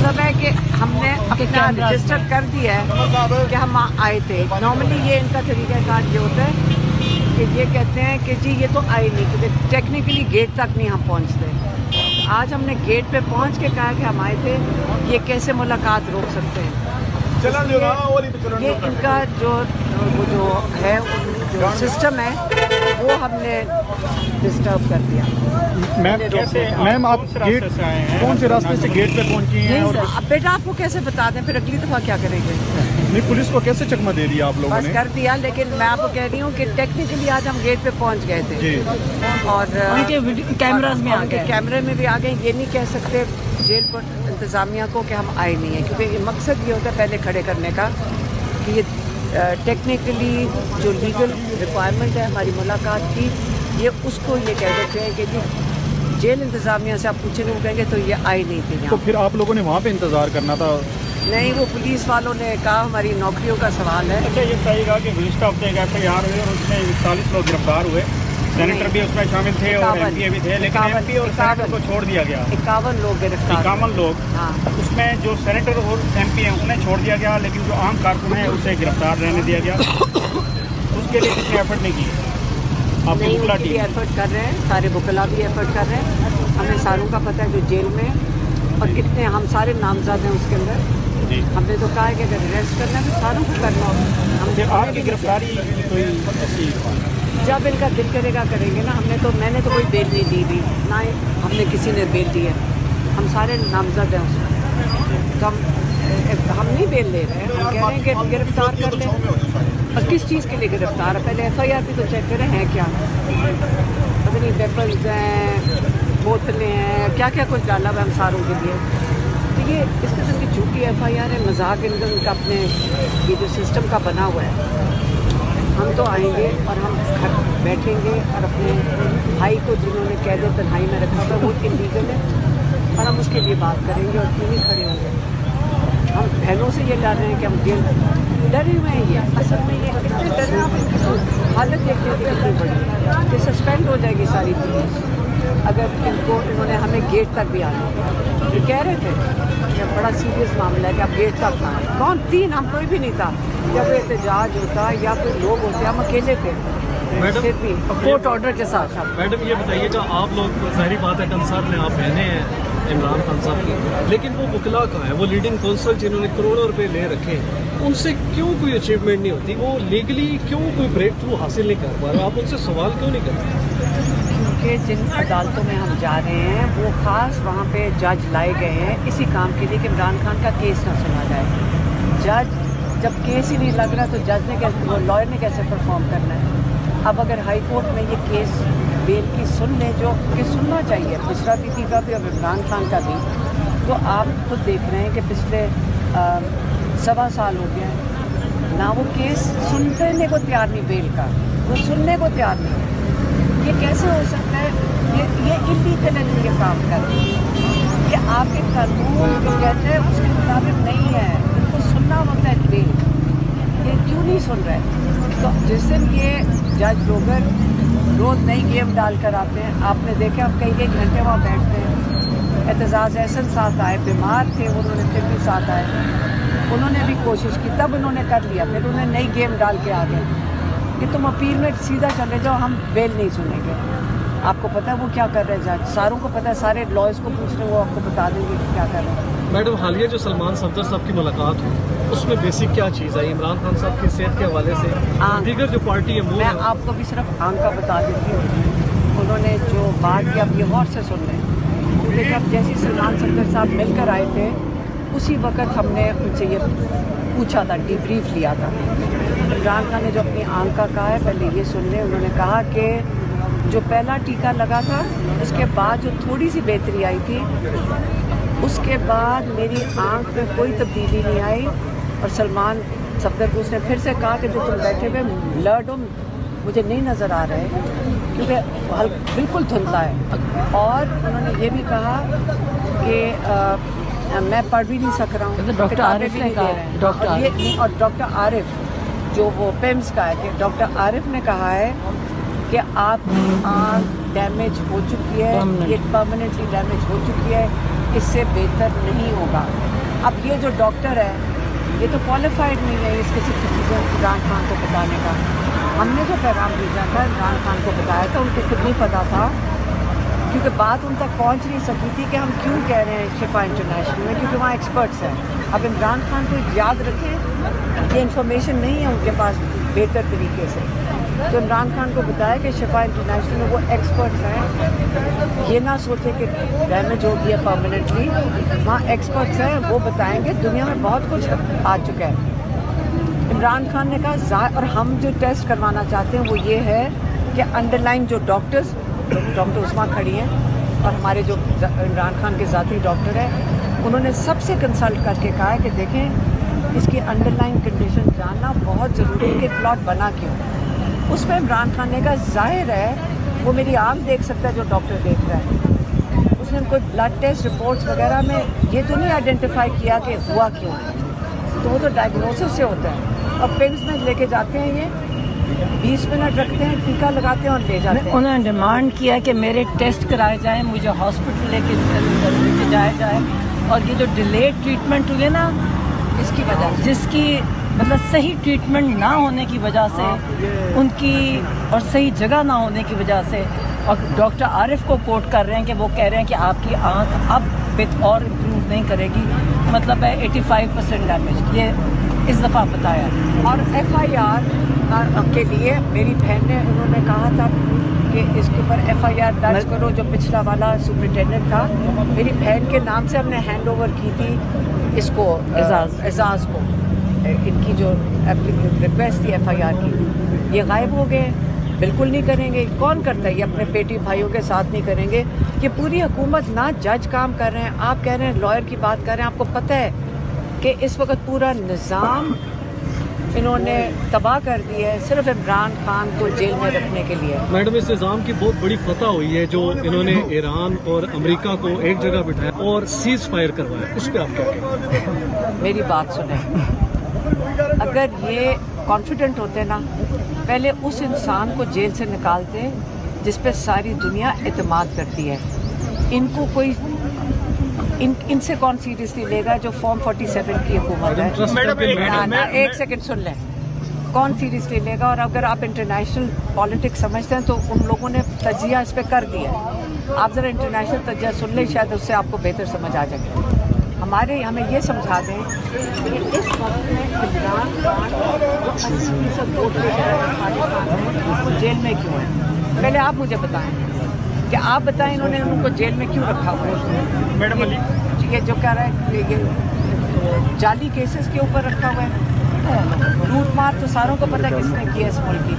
मतलब है कि हमने अपना रजिस्टर कर दिया है कि हम आए थे। नॉर्मली ये इनका तरीक़ाकार ये होता है कि ये कहते हैं कि जी ये तो आए नहीं, क्योंकि टेक्निकली गेट तक नहीं हम पहुंचते। आज हमने गेट पे पहुंच के कहा कि हम आए थे, ये कैसे मुलाकात रोक सकते हैं। ये इनका जो है जो सिस्टम है वो हमने डिस्टर्ब कर दिया। मैम आप गेट कौन से रास्ते से गेट पे पहुंची हैं? और अब बेटा आपको कैसे बता दें, फिर अगली दफ़ा क्या करेंगे? नहीं, पुलिस को कैसे चकमा दे दिया आप लोगों बस ने? कर दिया, लेकिन मैं आपको कह रही हूँ कि टेक्निकली आज हम गेट पे पहुंच गए थे और उनके कैमराज में आ गए, कैमरे में भी आ गए। ये नहीं कह सकते जेल पर इंतज़ामिया को कि हम आए नहीं हैं, क्योंकि मकसद ये होता है पहले खड़े करने का कि ये टेक्निकली जो लीगल रिक्वायरमेंट है हमारी मुलाकात की, ये उसको ये कह देते हैं कि जी जेल इंतज़ामिया से आप पूछेंगे, वो कहेंगे तो ये आई नहीं थी यहाँ। तो फिर आप लोगों ने वहाँ पे इंतज़ार करना था? नहीं, वो पुलिस वालों ने कहा हमारी नौकरियों का सवाल है। अच्छा, ये बताइएगा कि गुज़िश्ता हफ्ते एक FIR हुई और उसमें 41 लोग गिरफ्तार हुए, सेनेटर भी उसमें शामिल थे और MP भी थे, लेकिन MP और सेनेटर को छोड़ दिया गया। 51 लोग गिरफ्तार, 51 लोग। हाँ, उसमें जो सेनेटर और MP हैं उन्हें छोड़ दिया गया, लेकिन जो आम कारकुन है उसे गिरफ्तार रहने दिया गया। उसके लिए कितने एफर्ट नहीं किए आप? बुकला भी एफर्ट कर रहे हैं, सारे बुकला भी एफर्ट कर रहे हैं। हमें सारों का पता है जो जेल में, और कितने हम सारे नामजद हैं उसके अंदर। हमने तो कहा है कि अगर अरेस्ट करना है तो सारों को करना होगा। हम आपकी गिरफ्तारी कोई ऐसी जब इनका दिल करेगा करेंगे ना। मैंने तो कोई बेल नहीं दी थी, ना हमने किसी ने बेल दी है। हम सारे नामजद हैं उसमें, तो हम नहीं बेल ले रहे हैं। हम कह रहे हैं कि गिरफ्तार कर लें। और किस चीज़ के लिए गिरफ्तार है? पहले FIR भी तो चेक करें हैं क्या, पता नहीं वेपन्स हैं, बोतलें हैं, क्या क्या कुछ डाला हुआ हम सारों के लिए। तो ये इस किस्म की झूठी FIR है, मजाक इनका अपने ये जो सिस्टम का बना हुआ है। हम तो आएंगे और हम घर बैठेंगे और अपने भाई को जिन्होंने कैद तन्हाई में रखा था वो इलीगल है, और हम उसके लिए बात करेंगे और क्यों नहीं खड़े होंगे। हम बहनों से ये डर रहे हैं कि हम जेल डरे हुए हैं। ये असल में ये इतने डरे हालत देखते थे कितनी बड़ी कि सस्पेंड हो जाएगी सारी पुलिस अगर इन्होंने हमें गेट तक भी आना। ये कह रहे थे कि बड़ा सीरियस मामला है कि आप गेट तक आए। कौन? 3, हम कोई भी नहीं था। जब एहतजाज होता या कोई लोग होते, हम अकेले थे मैडम, भी कोर्ट ऑर्डर के साथ। मैडम ये बताइएगा, आप लोग ज़ाहिर बात है कंसर्न है, आप बहने हैं इमरान खान साहब की, लेकिन वो वकला कहाँ है? वो लीडिंग कौंसल जिन्होंने करोड़ों रुपए ले रखे हैं, उनसे क्यों कोई अचीवमेंट नहीं होती? वो लीगली क्यों कोई ब्रेक थ्रू हासिल नहीं कर पा रहे? आप उनसे सवाल क्यों नहीं करते? क्योंकि जिन अदालतों में हम जा रहे हैं वो ख़ास वहाँ पे जज लाए गए हैं इसी काम के लिए कि इमरान खान का केस ना सुना जाए। जज जब केस ही नहीं लग रहा तो जज ने कैसे, वो लॉयर ने कैसे परफॉर्म करना है? अब अगर हाई कोर्ट में ये केस बेल की सुन ले, जो कि सुनना चाहिए बुशरा बीबी का भी और इमरान खान का भी, तो आप खुद देख रहे हैं कि पिछले 1.25 साल हो गया है ना, वो केस सुनने को तैयार नहीं, बेल का वो सुनने को तैयार नहीं। ये कैसे हो सकता है? ये इलीगल है जो ये काम कर रहे हैं। ये आपके कानून जो कहते हैं उसके मुताबिक नहीं है, उनको सुनना होता है बेल। ये क्यों नहीं सुन रहे? तो जिस दिन ये जज लोगर रोज़ नई गेम डाल कर आते हैं, आपने देखा अब कई घंटे वहाँ बैठते हैं। एतजाज़ एहसन साथ आए, बीमार थे उन्होंने, फिर भी साथ आए, उन्होंने भी कोशिश की, तब उन्होंने कर लिया, फिर उन्हें नई गेम डाल के आ गए कि तुम अपील में सीधा चले जाओ, हम बेल नहीं सुनेंगे। आपको पता है वो क्या कर रहे हैं जज? सारों को पता है, सारे लॉयर्स को पूछ रहे, वो आपको बता देंगे कि क्या कर रहे हैं। मैडम, हालिया जो सलमान सफदर साहब की मुलाकात हुई उसमें बेसिक क्या चीज़ आई? इमरान खान साहब की सेहत के हवाले से, दीगर जो पार्टी है मैं आपको भी सिर्फ आंक का बता देती हूँ। उन्होंने जो बात की, आप ये गौर से सुन लें, क्योंकि अब जैसे सलमान सफदर साहब मिलकर आए थे उसी वक्त हमने उनसे ये पूछा था, डिब्रीफ लिया था। इमरान खान ने जो अपनी आंख का कहा है, पहले ये सुन लें। उन्होंने कहा कि जो पहला टीका लगा था उसके बाद जो थोड़ी सी बेहतरी आई थी, उसके बाद मेरी आंख में कोई तब्दीली नहीं आई। और सलमान सफदर को उसने फिर से कहा कि जो तुम बैठे हुए ब्लड हो मुझे नहीं नज़र आ रहे हैं, क्योंकि बिल्कुल धुंधला है। और उन्होंने ये भी कहा कि मैं पढ़ भी नहीं सक रहा हूँ, डॉक्टर आरिफ ने कहा, और डॉक्टर आरिफ जो वो पेम्स का है, कि डॉक्टर आरिफ ने कहा है कि आपकी आँख डैमेज हो चुकी है, ये परमानेंटली डैमेज हो चुकी है, इससे बेहतर नहीं होगा। अब ये जो डॉक्टर है ये तो क्वालिफाइड नहीं है इस किसी चीज़ें इमरान खान को बताने का। हमने जो पैगाम भेजा था इमरान खान को बताया था, उनको खुद नहीं पता था क्योंकि बात उन तक पहुंच नहीं सकी थी कि हम क्यों कह रहे हैं शिफा इंटरनेशनल में, क्योंकि वहाँ एक्सपर्ट्स हैं। अब इमरान खान को याद रखें ये इन्फॉर्मेशन नहीं है उनके पास बेहतर तरीके से, तो इमरान खान को बताया कि शिफा इंटरनेशनल में वो एक्सपर्ट्स हैं, ये ना सोचे कि डैमेज हो गया परमानेंटली, वहाँ एक्सपर्ट्स हैं, वो बताएंगे। दुनिया में बहुत कुछ आ चुका है। इमरान खान ने कहा और हम जो टेस्ट करवाना चाहते हैं वो ये है कि अंडरलाइन जो डॉक्टर उस्मा खड़ी हैं और हमारे जो इमरान खान के ज़ाती डॉक्टर हैं, उन्होंने सबसे कंसल्ट करके कहा है कि देखें इसकी अंडरलाइन कंडीशन जानना बहुत ज़रूरी है कि प्लॉट बना क्यों। उस पर इमरान खान ने कहा जाहिर है वो मेरी आँख देख सकता है जो डॉक्टर देख रहा है, उसने कोई ब्लड टेस्ट रिपोर्ट्स वगैरह में ये तो नहीं आइडेंटिफाई किया कि हुआ क्यों है, तो वो तो डायग्नोसिस से होता है। और पिम्स में लेके जाते हैं, ये 20 मिनट रखते हैं, टीका लगाते हैं और ले जाते हैं। उन्होंने डिमांड किया कि मेरे टेस्ट कराए जाएं, मुझे हॉस्पिटल लेके जाया जाए, और ये जो डिलेड ट्रीटमेंट हुई है ना इसकी वजह से, जिसकी मतलब सही ट्रीटमेंट ना होने की वजह से उनकी और सही जगह ना होने की वजह से, और डॉक्टर आरिफ को कोट कर रहे हैं कि वो कह रहे हैं कि आपकी आंख अब विथ और इम्प्रूव नहीं करेगी, मतलब है 85% डैमेज, ये इस दफ़ा बताया। और FIR के लिए मेरी बहन ने उन्होंने कहा था कि इसके ऊपर FIR दर्ज करो, जो पिछला वाला सुपरिटेंडेंट था मेरी बहन के नाम से हमने हैंड ओवर की थी इसको एजाज को, इनकी जो रिक्वेस्ट थी FIR की, ये गायब हो गए। बिल्कुल नहीं करेंगे, कौन करता है ये अपने बेटी भाइयों के साथ नहीं करेंगे। ये पूरी हुकूमत ना जज काम कर रहे हैं, आप कह रहे हैं लॉयर की बात कर रहे हैं। आपको पता है कि इस वक्त पूरा निज़ाम इन्होंने तबाह कर दिया है सिर्फ इमरान खान को जेल में रखने के लिए। मैडम इस निज़ाम की बहुत बड़ी फतह हुई है जो इन्होंने ईरान और अमेरिका को एक जगह बिठाया और सीज फायर करवाया, इस पर आप क्या कहेंगे? मेरी बात सुने, अगर ये कॉन्फिडेंट होते ना पहले उस इंसान को जेल से निकालते जिस पे सारी दुनिया एतमाद करती है। इनको कोई इनसे कौन सीरियसली लेगा जो फॉर्म 47 की हुकूमत है। एक सेकंड सुन लें, कौन सीरियसली लेगा? और अगर आप इंटरनेशनल पॉलिटिक्स समझते हैं तो उन लोगों ने तजिया इस पर कर दिया। आप ज़रा इंटरनेशनल तजिया सुन लें, शायद उससे आपको बेहतर समझ आ जाए। हमें ये समझा दें कि इस वक्त में इमरान खान जो 80% वोट लेकर वो जेल में क्यों है? पहले आप मुझे बताएं कि आप बताएं इन्होंने उनको जेल में क्यों रखा हुआ है? मैडम ये जो कह रहा है ये जाली केसेस के ऊपर रखा हुआ है, लूट मार तो सारों को पता है किसने किया इस मुल्क की।